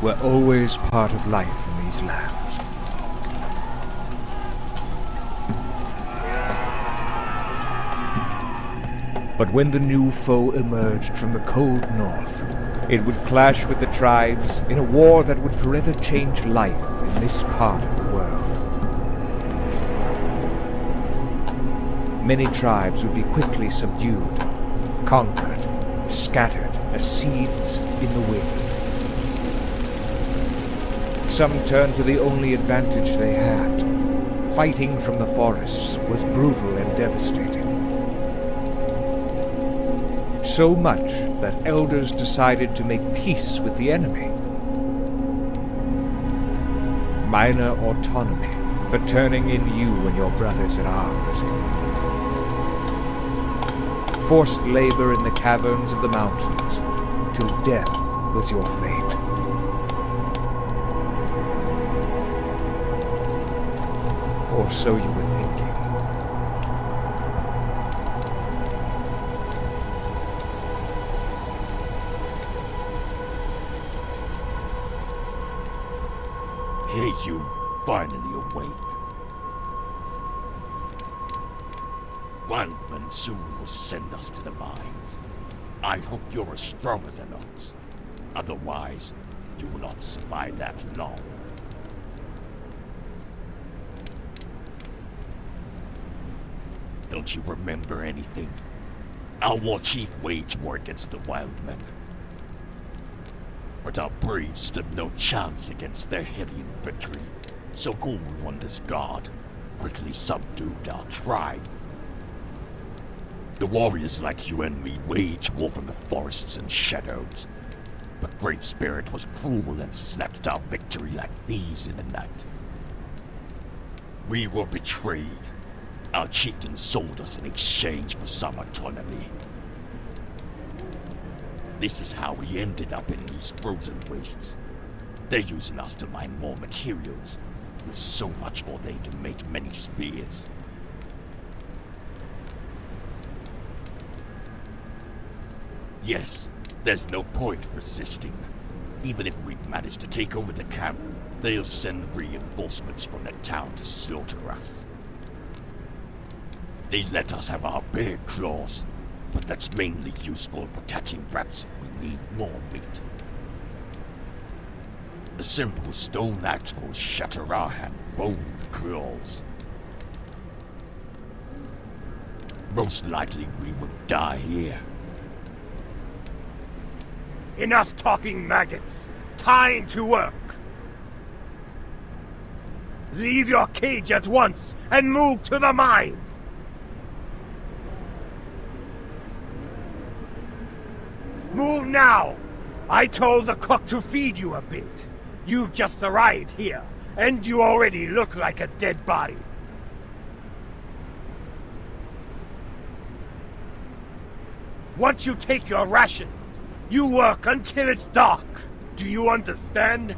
were always part of life in these lands. But when the new foe emerged from the cold north, it would clash with the tribes in a war that would forever change life in this part of the world. Many tribes would be quickly subdued, conquered, scattered as seeds in the wind. Some turned to the only advantage they had. Fighting from the forests was brutal and devastating. So much that elders decided to make peace with the enemy. Minor autonomy for turning in you and your brothers at arms. Forced labor in the caverns of the mountains, till death was your fate. Or so you were thinking. Hey, you, finally awake. Wildman soon will send us to the mines. I hope you're as strong as an ox. Otherwise, you will not survive that long. Don't you remember anything? Our war chief waged war against the Wildmen. But our braves stood no chance against their heavy infantry, so Gold Wonder's god quickly subdued our tribe. The warriors like you and me waged war from the forests and shadows, but Great Spirit was cruel and snatched our victory like thieves in the night. We were betrayed. Our chieftain sold us in exchange for some autonomy. This is how we ended up in these frozen wastes. They're using us to mine more materials, with so much more they to make many spears. Yes, there's no point resisting. Even if we manage to take over the camp, they'll send reinforcements from the town to slaughter us. They let us have our bear claws, but that's mainly useful for catching rats if we need more meat. A simple stone axe will shatter our hand-boned claws. Most likely we will die here. Enough talking, maggots! Time to work! Leave your cage at once and move to the mine! Move now! I told the cook to feed you a bit. You've just arrived here, and you already look like a dead body. Once you take your rations, you work until it's dark. Do you understand?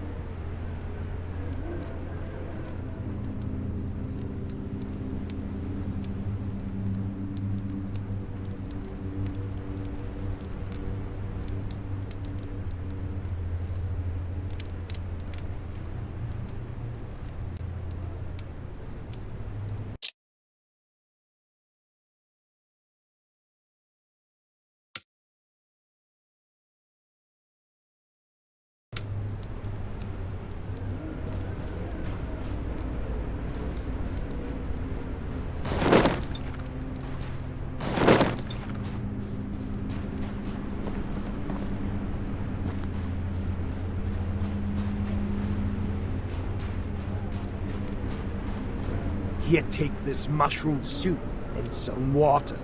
Here, take this mushroom soup and some water.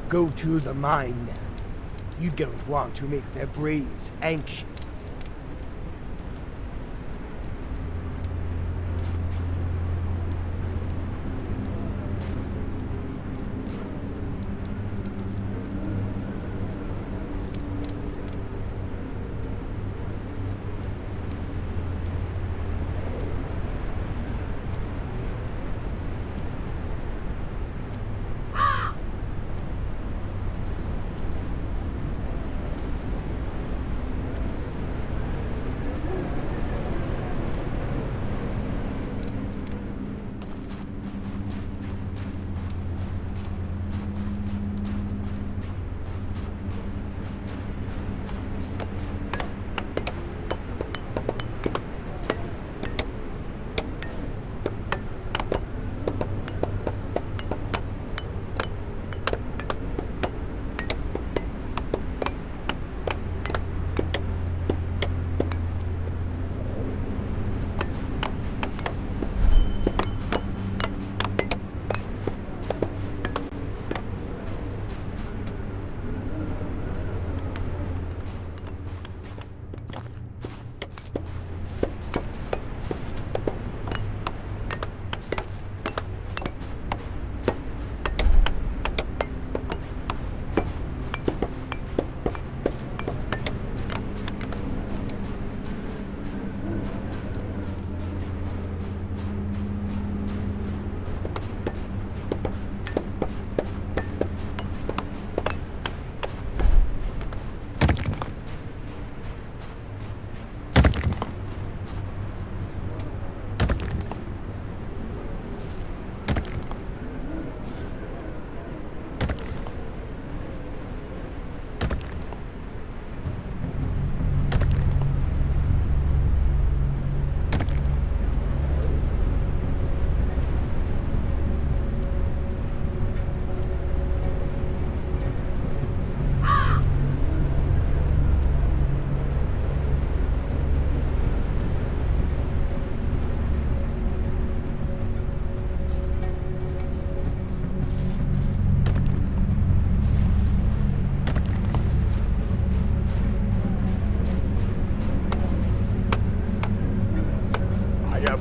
Go to the mine now. You don't want to make their braves anxious.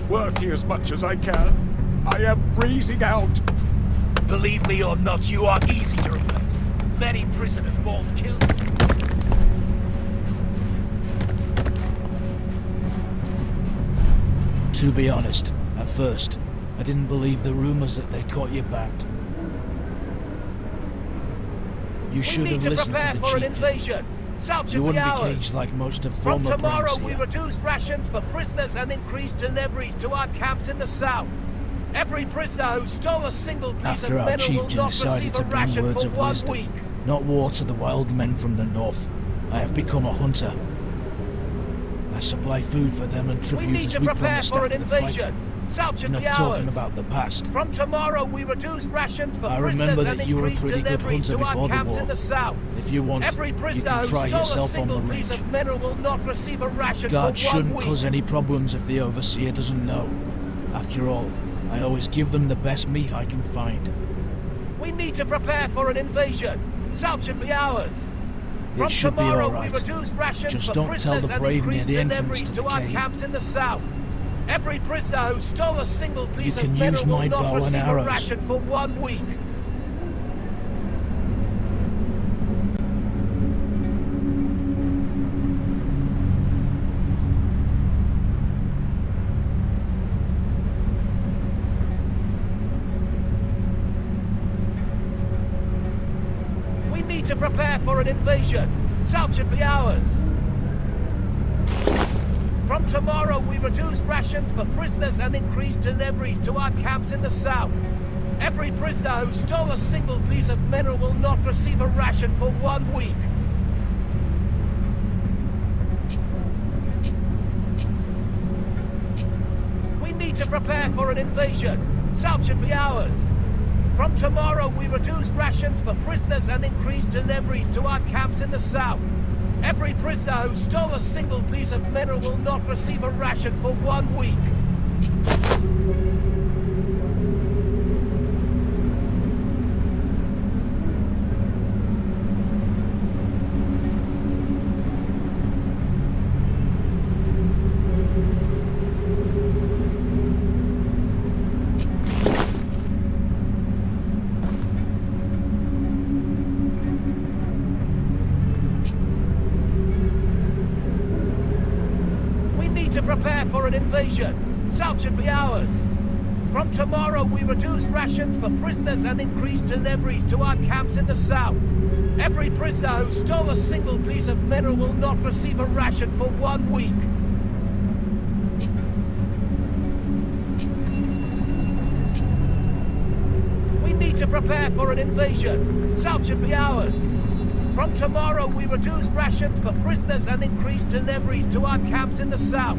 working as much as I can. I am freezing out. Believe me or not, you are easy to replace. Many prisoners born killed. To be honest, at first, I didn't believe the rumors that they caught you back. You should have listened to the for an chief. invasion. You wouldn't be caged like most of From former tomorrow, braves we here. reduce rations for prisoners and increase deliveries to our camps in the south. Every prisoner who stole a single piece After of our metal will chieftain not decided receive to a bring ration words for of 1 wisdom, week. not war to the wild men from the north, I have become a hunter. I supply food for them and We tribute need as to we prepare promised for an after the fight. invasion. Such should Enough be talking ours. about the past. From tomorrow, we reduce rations for I prisoners remember and that you were a increase pretty good deliveries hunter to our before the camps war. in the south. If you want, Every you prisoner can who try stole a yourself on the single piece range. of metal will not receive a ration Guards for 1 shouldn't week. cause any problems if the overseer doesn't know. After all, I always give them the best meat I can find. We need to prepare for an invasion. South should be ours. From It should be tomorrow, alright. we reduce rations Just for don't tell prisoners the and brave near increase the entrance deliveries to to the our cave. camps in the south. Every prisoner who stole a single piece can of use metal will my not bow and receive a arrows. ration for 1 week. We need to prepare for an invasion. South should be ours. From tomorrow, we reduce rations for prisoners and increase deliveries to our camps in the south. Every prisoner who stole a single piece of metal will not receive a ration for 1 week. We need to prepare for an invasion. South should be ours. From tomorrow, we reduce rations for prisoners and increase deliveries to our camps in the south. Every prisoner who stole a single piece of metal will not receive a ration for 1 week. To prepare for an invasion. South should be ours. From tomorrow, we reduce rations for prisoners and increase deliveries to our camps in the south. Every prisoner who stole a single piece of metal will not receive a ration for 1 week. We need to prepare for an invasion. South should be ours. From tomorrow, we reduce rations for prisoners and increase deliveries to our camps in the south.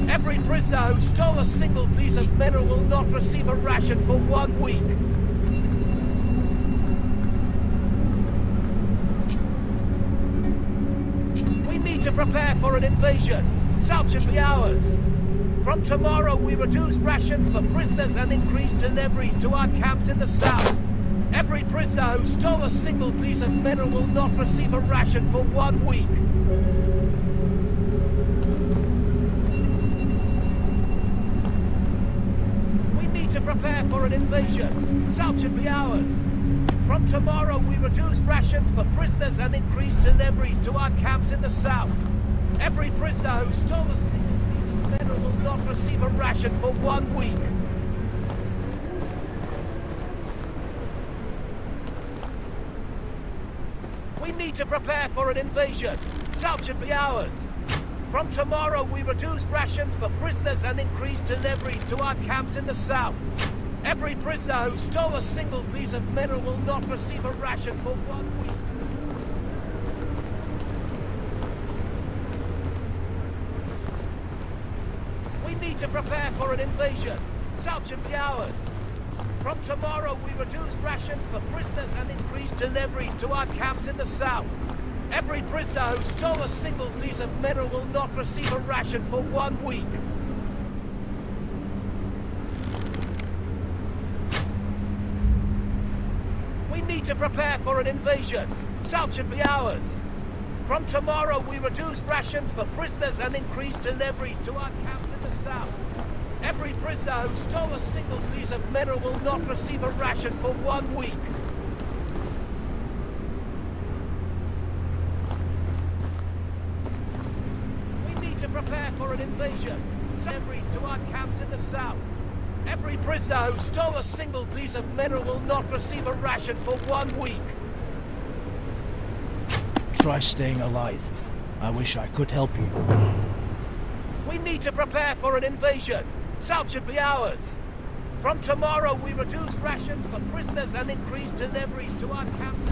Every prisoner who stole a single piece of metal will not receive a ration for 1 week. We need to prepare for an invasion. South should be ours. From tomorrow, we reduce rations for prisoners and increase deliveries to our camps in the south. Every prisoner who stole a single piece of metal will not receive a ration for 1 week. We need to prepare for an invasion. South should be ours. From tomorrow, we reduce rations for prisoners and increase deliveries to our camps in the south. Every prisoner who stole a single piece of metal will not receive a ration for 1 week. We need to prepare for an invasion. South should be ours. From tomorrow, we reduce rations for prisoners and increase deliveries to our camps in the south. Every prisoner who stole a single piece of metal will not receive a ration for 1 week. We need to prepare for an invasion. South should be ours. From tomorrow, we reduce rations for prisoners and increase deliveries to our camps in the south. Every prisoner who stole a single piece of metal will not receive a ration for 1 week. We need to prepare for an invasion. South should be ours. From tomorrow, we reduce rations for prisoners and increase deliveries to our camps in the south. Every prisoner who stole a single piece of metal will not receive a ration for 1 week. We need to prepare for an invasion. Every to our camps in the south. Every prisoner who stole a single piece of metal will not receive a ration for 1 week. Try staying alive. I wish I could help you. We need to prepare for an invasion. South should be ours. From tomorrow, we reduce rations for prisoners and increase deliveries to our camps.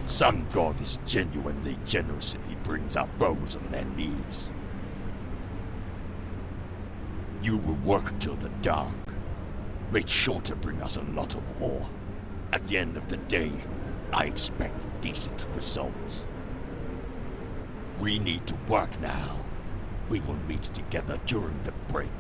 Sun God is genuinely generous if he brings our foes on their knees. You will work till the dark. Make sure to bring us a lot of ore. At the end of the day, I expect decent results. We need to work now. We will meet together during the break.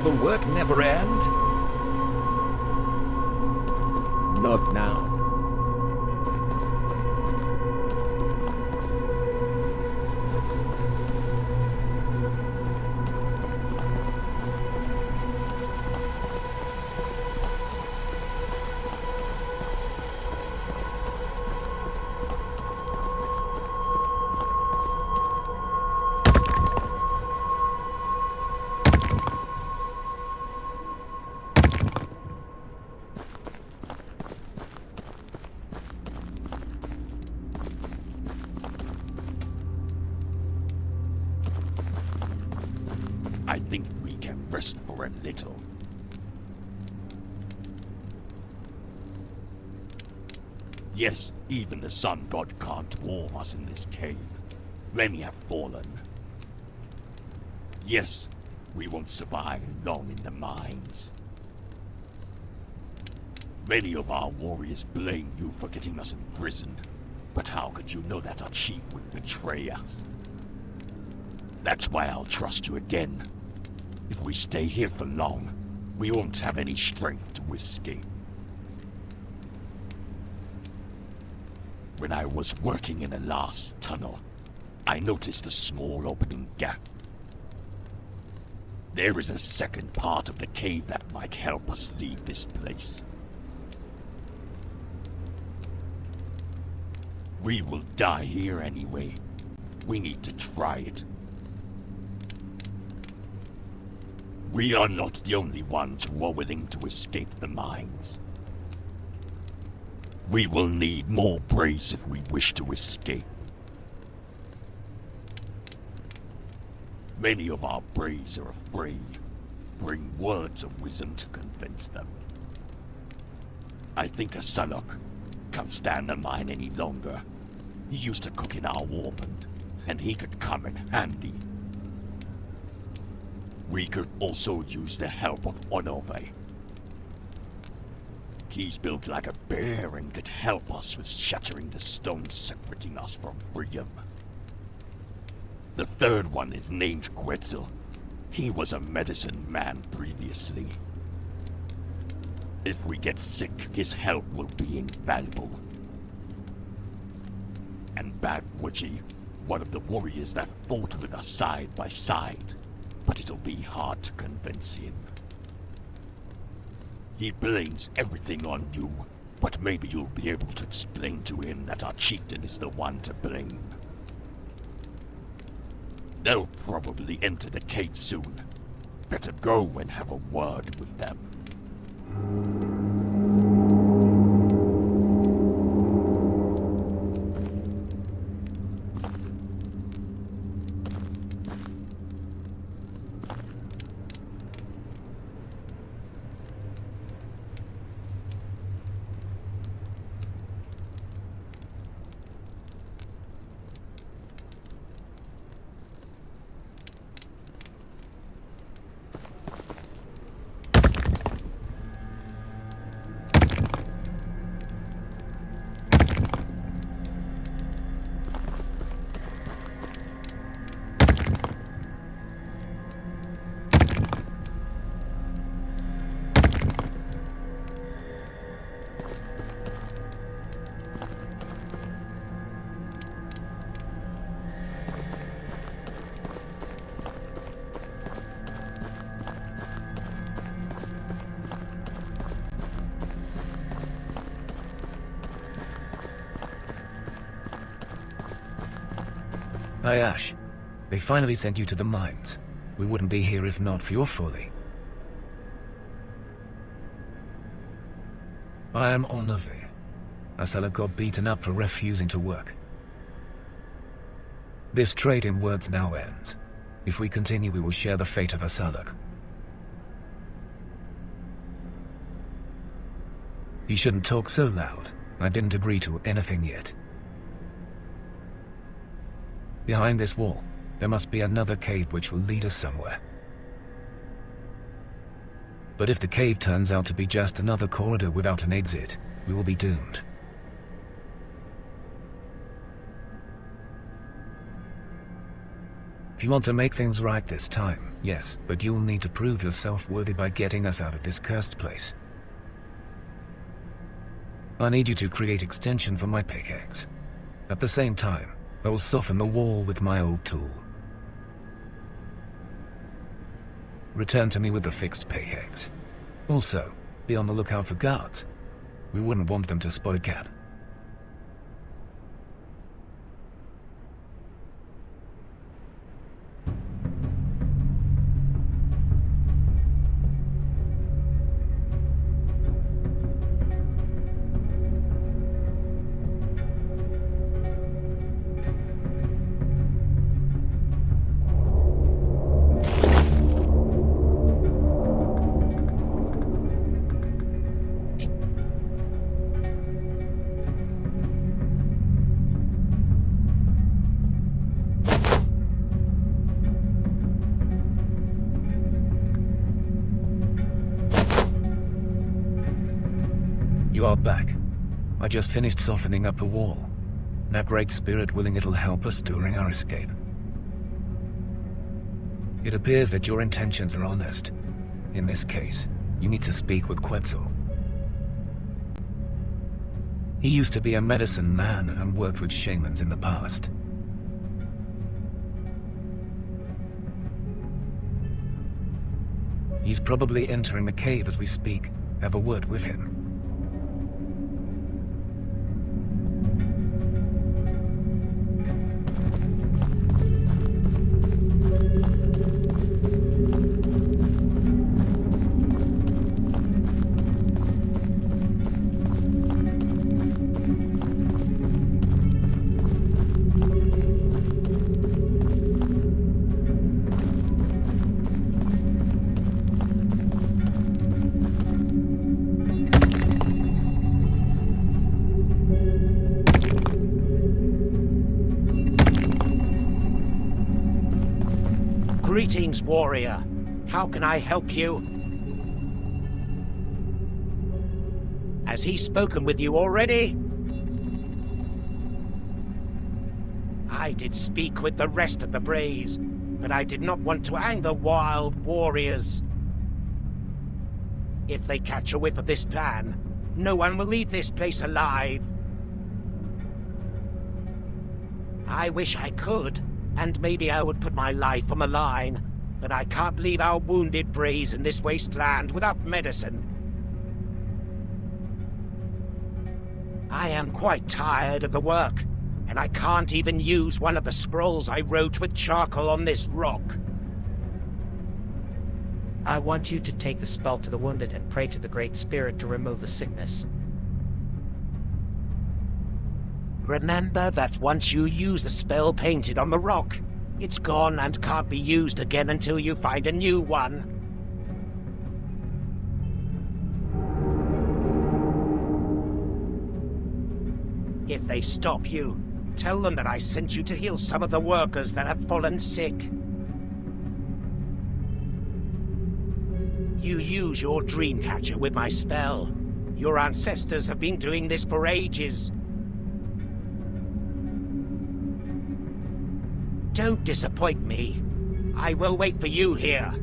The work never end? Not now. think we can rest for a little. Yes, even the sun god can't warm us in this cave. Many have fallen. Yes, we won't survive long in the mines. Many of our warriors blame you for getting us imprisoned, but how could you know that our chief would betray us? That's why I'll trust you again. If we stay here for long, we won't have any strength to escape. When I was working in the last tunnel, I noticed a small opening gap. There is a second part of the cave that might help us leave this place. We will die here anyway. We need to try it. We are not the only ones who are willing to escape the mines. We will need more braves if we wish to escape. Many of our braves are afraid. Bring words of wisdom to convince them. I think a Salak can't stand the mine any longer. He used to cook in our warpent, and he could come in handy. We could also use the help of Onove. He's built like a bear and could help us with shattering the stones separating us from freedom. The third one is named Quetzal. He was a medicine man previously. If we get sick, his help will be invaluable. And Bad Wuji, one of the warriors that fought with us side by side, but it'll be hard to convince him. He blames everything on you, but maybe you'll be able to explain to him that our chieftain is the one to blame. They'll probably enter the cave soon. Better go and have a word with them. Ayash, they finally sent you to the mines. We wouldn't be here if not for your folly. I am Onove. Asala got beaten up for refusing to work. This trade in words now ends. If we continue, we will share the fate of Asalak. You shouldn't talk so loud. I didn't agree to anything yet. Behind this wall, there must be another cave which will lead us somewhere. But if the cave turns out to be just another corridor without an exit, we will be doomed. If you want to make things right this time, yes, but you'll need to prove yourself worthy by getting us out of this cursed place. I need you to create extension for my pickaxe. At the same time, I will soften the wall with my old tool. Return to me with a fixed pickaxe. Also, be on the lookout for guards. We wouldn't want them to spot a cat. You are back. I just finished softening up a wall. Now Great Spirit willing it'll help us during our escape. It appears that your intentions are honest. In this case, you need to speak with Quetzal. He used to be a medicine man and worked with shamans in the past. He's probably entering the cave as we speak. Have a word with him. Greetings, warrior. How can I help you? Has he spoken with you already? I did speak with the rest of the Braves, but I did not want to anger wild warriors. If they catch a whiff of this plan, no one will leave this place alive. I wish I could, and maybe I would put my life on the line, but I can't leave our wounded Braves in this wasteland without medicine. I am quite tired of the work, and I can't even use one of the scrolls I wrote with charcoal on this rock. I want you to take the spell to the wounded and pray to the Great Spirit to remove the sickness. Remember that once you use the spell painted on the rock, it's gone and can't be used again until you find a new one. If they stop you, tell them that I sent you to heal some of the workers that have fallen sick. You use your dream catcher with my spell. Your ancestors have been doing this for ages. Don't disappoint me. I will wait for you here.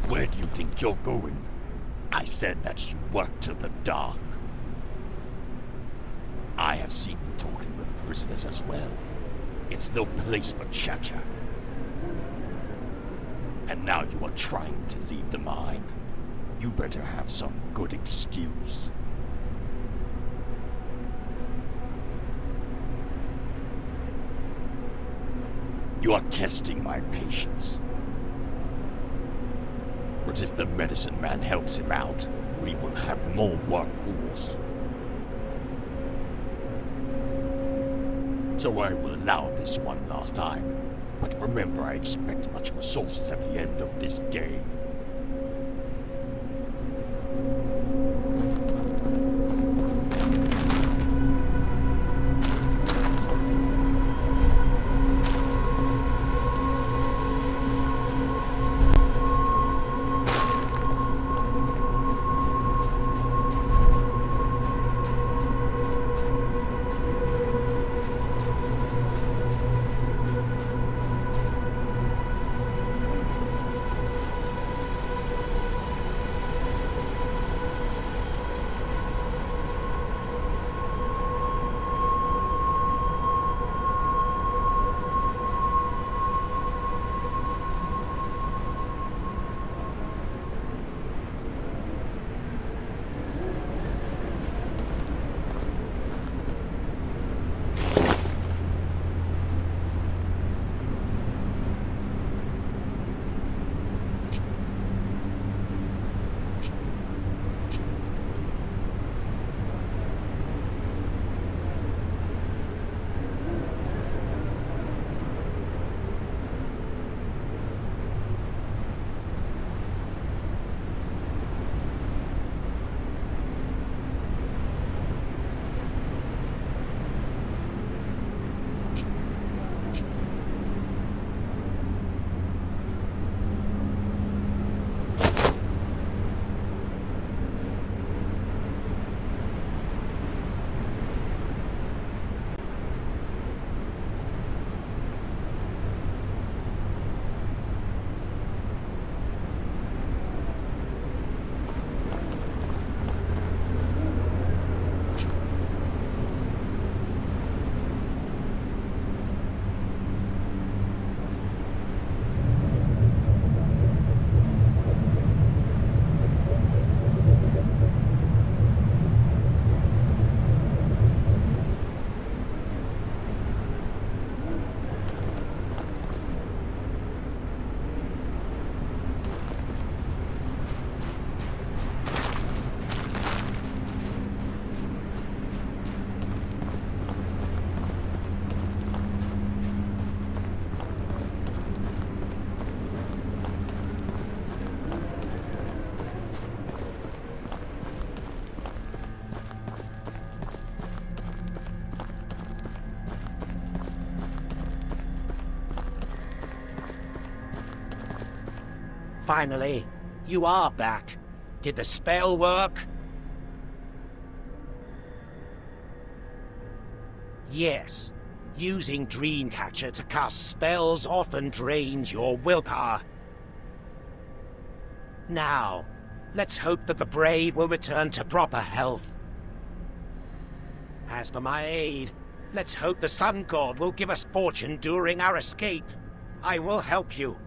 Where do you think you're going? I said that you work till the dark. I have seen you talking with prisoners as well. It's no place for chatter. And now you are trying to leave the mine. You better have some good excuse. You are testing my patience. But if the medicine man helps him out, we will have more workforce. So I will allow this one last time. But remember, I expect much resources at the end of this day. Finally, you are back. Did the spell work? Yes. Using Dreamcatcher to cast spells often drains your willpower. Now, let's hope that the brave will return to proper health. As for my aid, let's hope the Sun God will give us fortune during our escape. I will help you.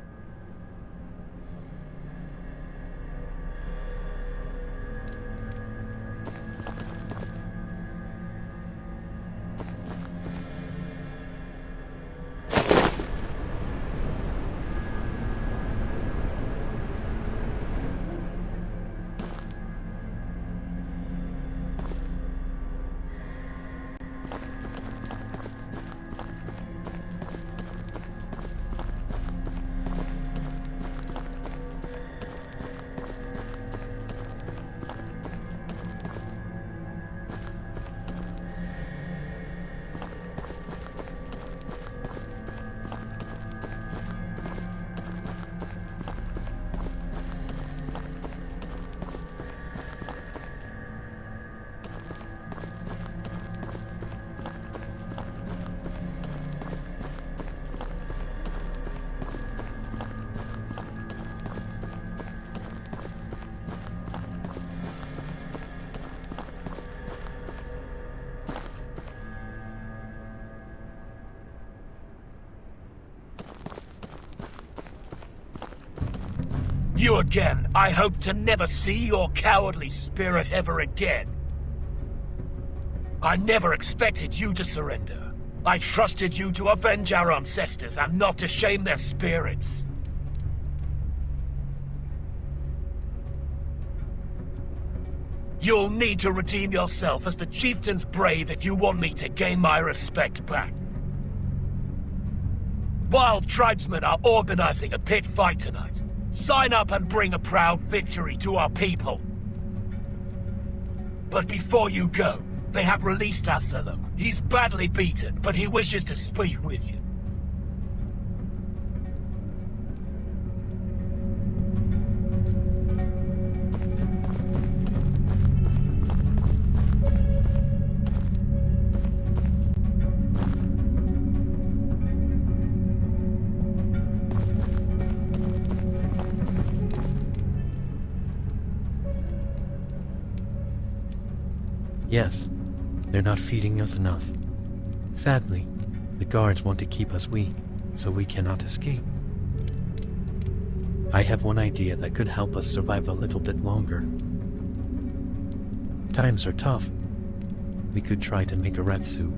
You again. I hope to never see your cowardly spirit ever again. I never expected you to surrender. I trusted you to avenge our ancestors and not to shame their spirits. You'll need to redeem yourself as the chieftain's brave if you want me to gain my respect back. Wild tribesmen are organizing a pit fight tonight. Sign up and bring a proud victory to our people. But before you go, they have released Asalom. He's badly beaten, but he wishes to speak with you. Yes, they're not feeding us enough. Sadly, the guards want to keep us weak, so we cannot escape. I have one idea that could help us survive a little bit longer. Times are tough. We could try to make a rat soup.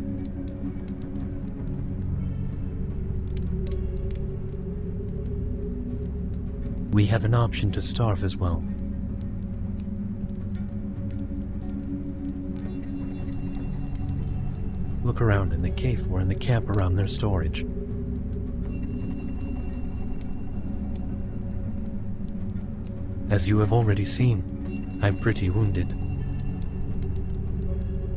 We have an option to starve as well. Look around in the cave or in the camp around their storage. As you have already seen, I'm pretty wounded.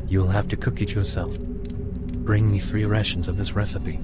You'll have to cook it yourself. Bring me 3 rations of this recipe.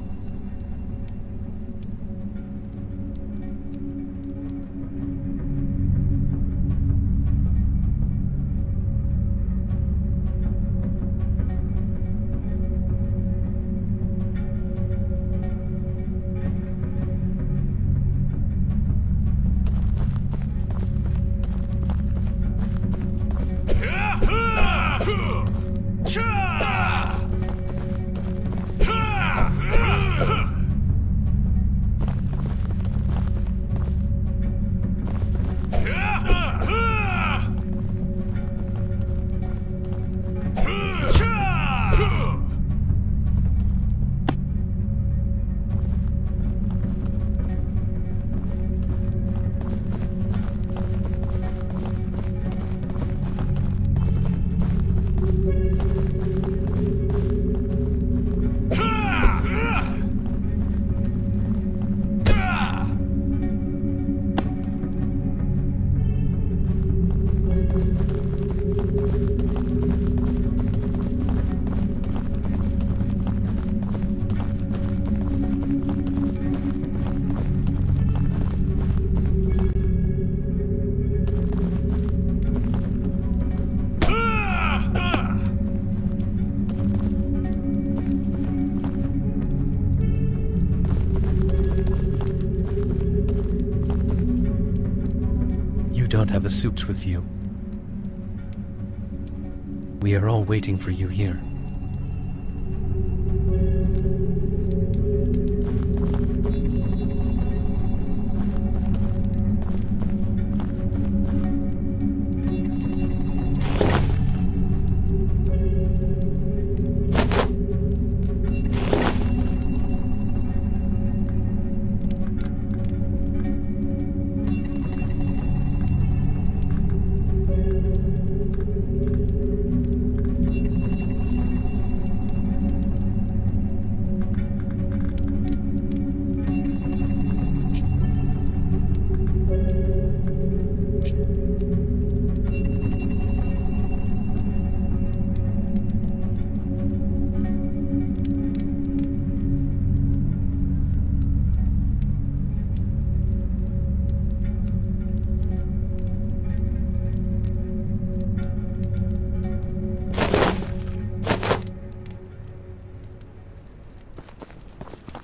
not have the suits with you. We are all waiting for you here.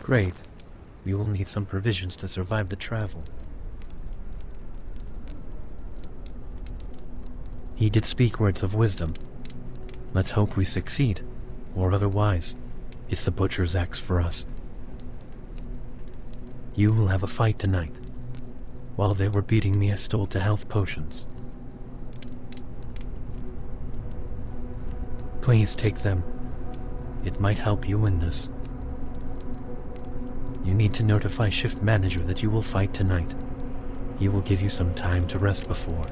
Great. We will need some provisions to survive the travel. He did speak words of wisdom. Let's hope we succeed, or otherwise, it's the butcher's axe for us. You will have a fight tonight. While they were beating me, I stole 2 health potions. Please take them. It might help you win this. You need to notify Shift Manager that you will fight tonight. He will give you some time to rest before.